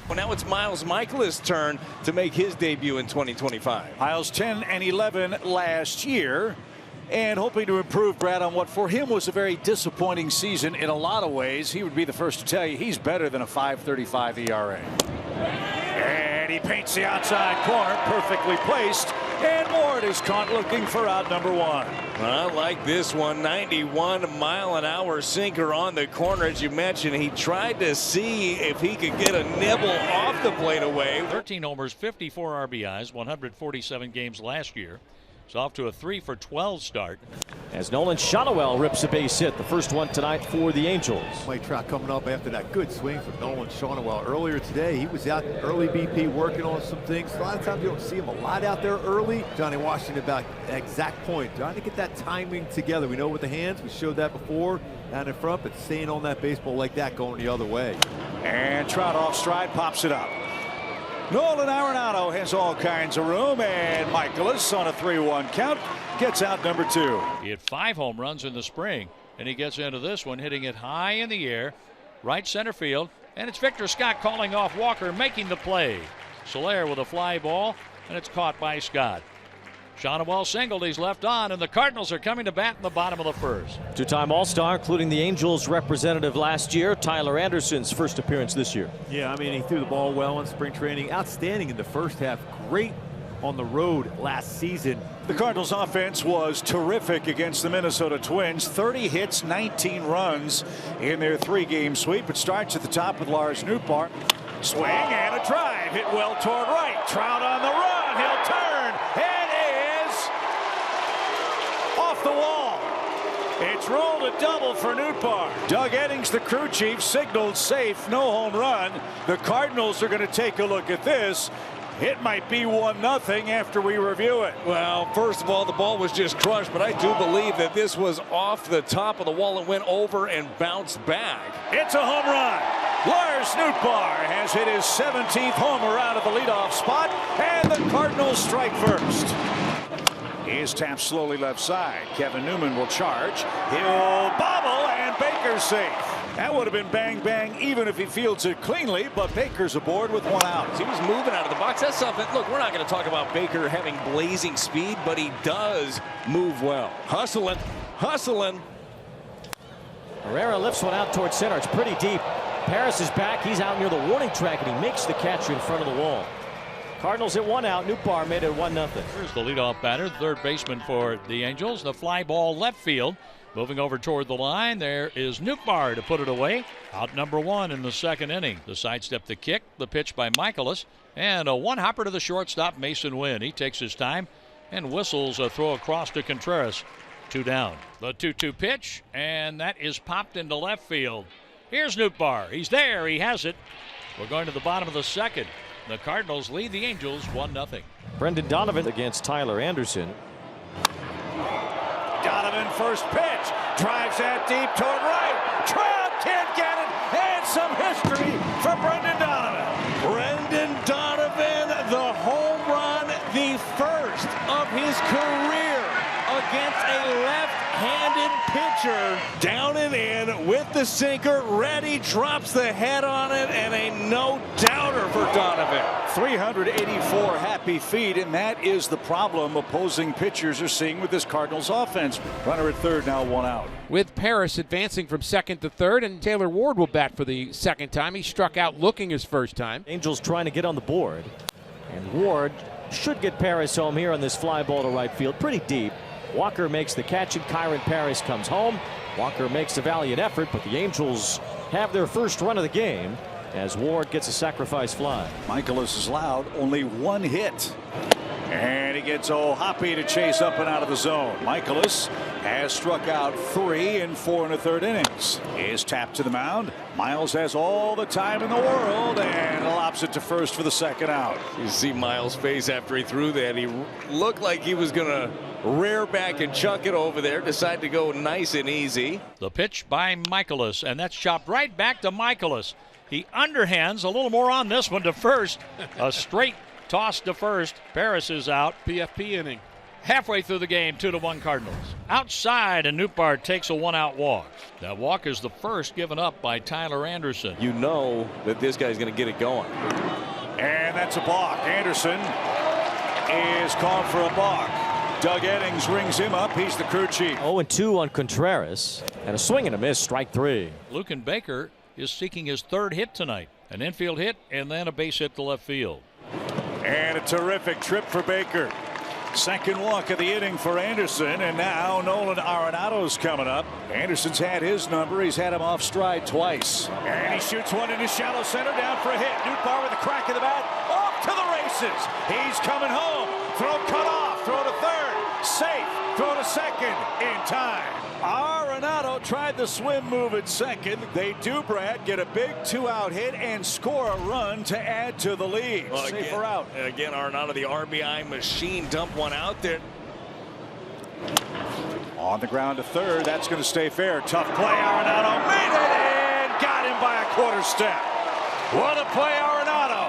Well, now it's Miles Michaelis' turn to make his debut in 2025. Miles 10 and 11 last year, and hoping to improve, Brad, on what for him was a very disappointing season in a lot of ways. He would be the first to tell you he's better than a 5.35 ERA. And he paints the outside corner, perfectly placed, and Ward is caught looking for out number one. I like this one. 91-mile-an-hour sinker on the corner. As you mentioned, he tried to see if he could get a nibble off the plate away. 13 homers, 54 RBIs, 147 games last year. He's off to a 3-for-12 start. As Nolan Shotwell rips a base hit, the first one tonight for the Angels. Mike Trout coming up after that good swing from Nolan Shotwell earlier today. He was out in early BP working on some things. A lot of times you don't see him a lot out there early. Johnny Washington about that exact point, trying to get that timing together. We know with the hands, we showed that before down in front, but staying on that baseball like that, going the other way. And Trout off stride, pops it up. Nolan Arenado has all kinds of room, and Michaelis on a 3-1 count gets out number two. He had 5 home runs in the spring, and he gets into this one, hitting it high in the air, right center field, and it's Victor Scott calling off Walker, making the play. Soler with a fly ball, and it's caught by Scott. Shotwell singled, he's left on, and the Cardinals are coming to bat in the bottom of the first. Two-time All-Star, including the Angels representative last year, Tyler Anderson's first appearance this year. Yeah, I mean, he threw the ball well in spring training. Outstanding in the first half. Great on the road last season. The Cardinals offense was terrific against the Minnesota Twins. 30 hits, 19 runs in their 3-game sweep. It starts at the top with Lars Nootbaar. Swing and a drive hit well toward right. Trout on the run. He'll turn and is off the wall. It's ruled a double for Nootbaar. Doug Eddings, the crew chief, signaled safe, no home run. The Cardinals are going to take a look at this. It might be 1-0 after we review it. Well, first of all, the ball was just crushed, but I do believe that this was off the top of the wall and went over and bounced back. It's a home run. Lars Nootbaar has hit his 17th homer out of the leadoff spot, and the Cardinals strike first. He's tapped slowly left side. Kevin Newman will charge. He'll bobble, and Baker's safe. That would have been bang-bang even if he fields it cleanly, but Baker's aboard with 1 out. He was moving out of the box. That's something. Look, we're not going to talk about Baker having blazing speed, but he does move well. Hustling. Herrera lifts one out towards center. It's pretty deep. Paris is back. He's out near the warning track, and he makes the catcher in front of the wall. Cardinals at 1 out. Nootbaar made it 1-0. Here's the leadoff batter, third baseman for the Angels. The fly ball left field. Moving over toward the line, there is Nootbaar to put it away. Out number 1 in the second inning. The sidestep, the kick, the pitch by Michaelis, and a one-hopper to the shortstop, Mason Wynn. He takes his time and whistles a throw across to Contreras. 2 down. The 2-2 pitch, and that is popped into left field. Here's Nootbaar. He's there. He has it. We're going to the bottom of the second. The Cardinals lead the Angels 1-0. Brendan Donovan against Tyler Anderson. Donovan first pitch. Drives that deep toward right. Trout can't get it. And some history for Brendan Donovan. Brendan Donovan, the home run, the first of his career against a left-handed pitcher. Down and in with the sinker, ready, drops the head on it, and a no-doubter for Donovan. 384 happy feet, and that is the problem opposing pitchers are seeing with this Cardinals offense. Runner at third, now 1 out. With Paris advancing from second to third, and Taylor Ward will bat for the second time. He struck out looking his first time. Angels trying to get on the board, and Ward should get Paris home here on this fly ball to right field, pretty deep. Walker makes the catch, and Kyron Paris comes home. Walker makes a valiant effort, but the Angels have their first run of the game as Ward gets a sacrifice fly. Michaelis is loud, only 1 hit. And he gets Hoppy to chase up and out of the zone. Michaelis has struck out 3 in 4 1/3 innings. Is tapped to the mound. Miles has all the time in the world and lops it to first for the second out. You see Miles' face after he threw that. He looked like he was going to rear back and chuck it over there. Decided to go nice and easy. The pitch by Michaelis, and that's chopped right back to Michaelis. He underhands a little more on this one to first. A straight toss to first. Paris is out. PFP inning. Halfway through the game, 2-1 Cardinals. Outside, and Nootbaar takes a one-out walk. That walk is the first given up by Tyler Anderson. You know that this guy's going to get it going. And that's a balk. Anderson is called for a balk. Doug Eddings rings him up. He's the crew chief. 0-2 on Contreras. And a swing and a miss, strike 3. Luken Baker is seeking his third hit tonight. An infield hit and then a base hit to left field. And a terrific trip for Baker. Second walk of the inning for Anderson, and now Nolan Arenado's coming up. Anderson's had his number. He's had him off stride twice. And he shoots one into shallow center, down for a hit. Nootbaar with a crack in the bat, off to the races. He's coming home. Throw cut off, throw to third, safe, throw to second, in time. Arenado tried the swim move at second. They do, Brad, get a big 2-out hit and score a run to add to the lead. Well, Safer out. Again, Arenado, the RBI machine, dumped one out there. On the ground to third. That's going to stay fair. Tough play. Arenado made it and got him by a quarter step. What a play, Arenado.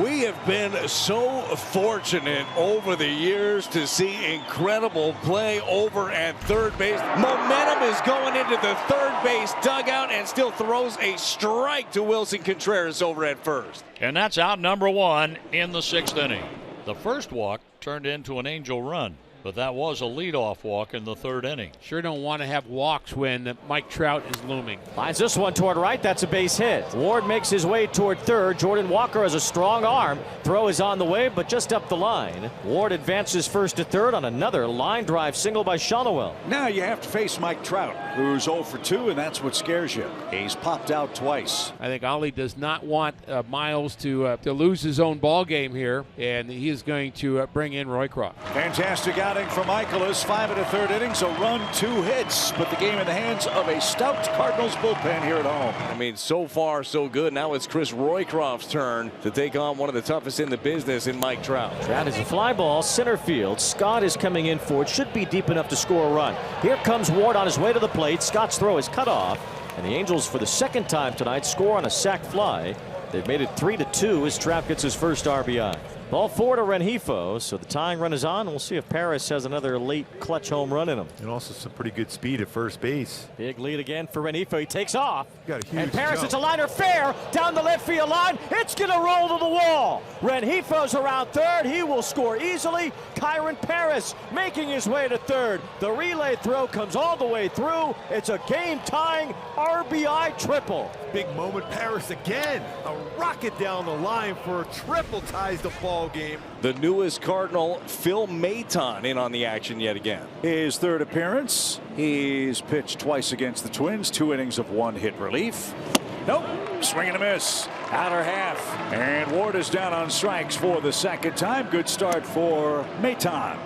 We have been so fortunate over the years to see incredible play over at third base. Momentum is going into the third base dugout and still throws a strike to Wilson Contreras over at first. And that's out number 1 in the 6th inning. The first walk turned into an Angel run, but that was a leadoff walk in the 3rd inning. Sure don't want to have walks when Mike Trout is looming. Lines this one toward right. That's a base hit. Ward makes his way toward third. Jordan Walker has a strong arm. Throw is on the way, but just up the line. Ward advances first to third on another line drive single by Shonowell. Now you have to face Mike Trout, who's 0 for 2, and that's what scares you. He's popped out twice. I think Ollie does not want Miles to lose his own ball game here, and he is going to bring in Roycroft. Fantastic outing for Michaelis. 5 1/3 innings, a run, 2 hits. Put the game in the hands of a stout Cardinals bullpen here at home. I mean, so far, so good. Now it's Chris Roycroft's turn to take on one of the toughest in the business in Mike Trout. Trout is a fly ball, center field. Scott is coming in for it. Should be deep enough to score a run. Here comes Ward on his way to the plate. Scott's throw is cut off. And the Angels, for the second time tonight, score on a sac fly. They've made it 3-2 as Trout gets his first RBI. Ball 4 to Rengifo, so the tying run is on. We'll see if Paris has another late clutch home run in him. And also some pretty good speed at first base. Big lead again for Rengifo. He takes off. Got a huge and Paris, jump. it's a liner fair down the left field line. It's going to roll to the wall. Rengifo's around third. He will score easily. Kyron Paris making his way to third. The relay throw comes all the way through. It's a game-tying RBI triple. Big moment, Paris again. A rocket down the line for a triple ties the ball game. The newest Cardinal, Phil Maton, in on the action yet again. His 3rd appearance. He's pitched twice against the Twins. 2 innings of 1 hit relief. Nope. Swing and a miss. Outer half. And Ward is down on strikes for the 2nd time. Good start for Maton.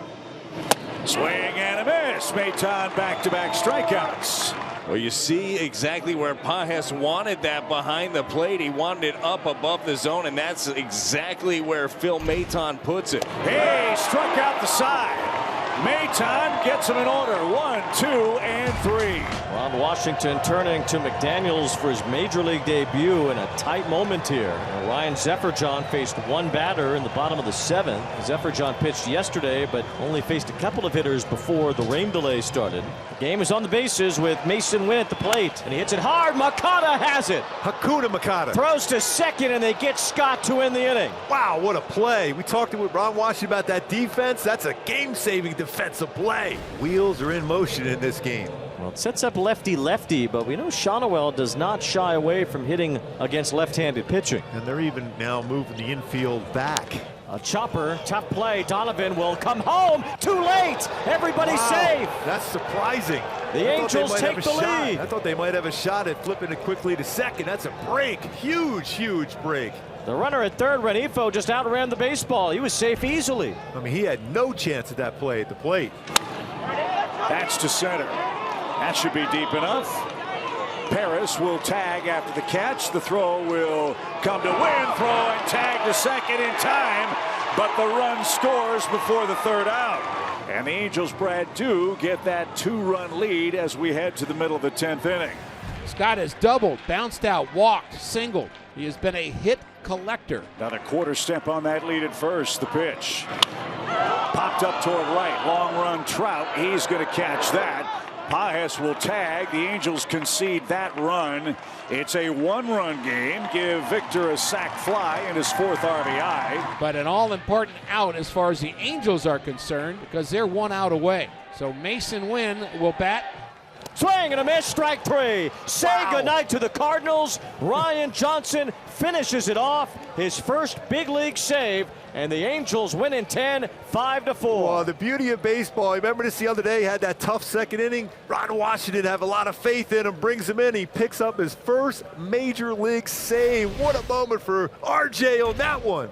Swing and a miss. Maton back-to-back strikeouts. Well, you see exactly where Pages wanted that behind the plate. He wanted it up above the zone, and that's exactly where Phil Maton puts it. He struck out the side. Maton gets him in order. 1, 2, and 3. Ron Washington turning to McDaniels for his major league debut in a tight moment here. And Ryan Zefferjohn faced one batter in the bottom of the 7th. Zefferjohn pitched yesterday, but only faced a couple of hitters before the rain delay started. The game is on the bases with Mason Wynn at the plate, and he hits it hard. Makata has it. Hakuna Makata. Throws to second, and they get Scott to end the inning. Wow, what a play. We talked with Ron Washington about that defense. That's a game-saving defensive play. Wheels are in motion in this game. Well, it sets up lefty-lefty, but we know Shonowell does not shy away from hitting against left-handed pitching. And they're even now moving the infield back. A chopper, tough play. Donovan will come home. Too late. Everybody's safe. That's surprising. The Angels take the lead. I thought they might have a shot at flipping it quickly to second. That's a break. Huge, huge break. The runner at third, Rengifo, just outran the baseball. He was safe easily. I mean, he had no chance at that play at the plate. That's to center. That should be deep enough. Paris will tag after the catch. The throw will come to Wynn. Throw and tag to second in time. But the run scores before the 3rd out. And the Angels, Brad, do get that 2-run lead as we head to the middle of the 10th inning. Scott has doubled, bounced out, walked, singled. He has been a hit collector. Another quarter step on that lead at first. The pitch. Popped up toward right. Long run Trout. He's going to catch that. Pages will tag. The Angels concede that run. It's a one-run game. Give Victor a sac fly and his 4th RBI. But an all-important out as far as the Angels are concerned because they're 1 out away. So Mason Wynn will bat. Swing and a miss, strike 3. Say goodnight to the Cardinals. Ryan Johnson finishes it off. His first big league save. And the Angels win in 10, 5-4. Well, the beauty of baseball, remember this the other day, had that tough second inning. Ron Washington have a lot of faith in him, brings him in. He picks up his first major league save. What a moment for RJ on that one.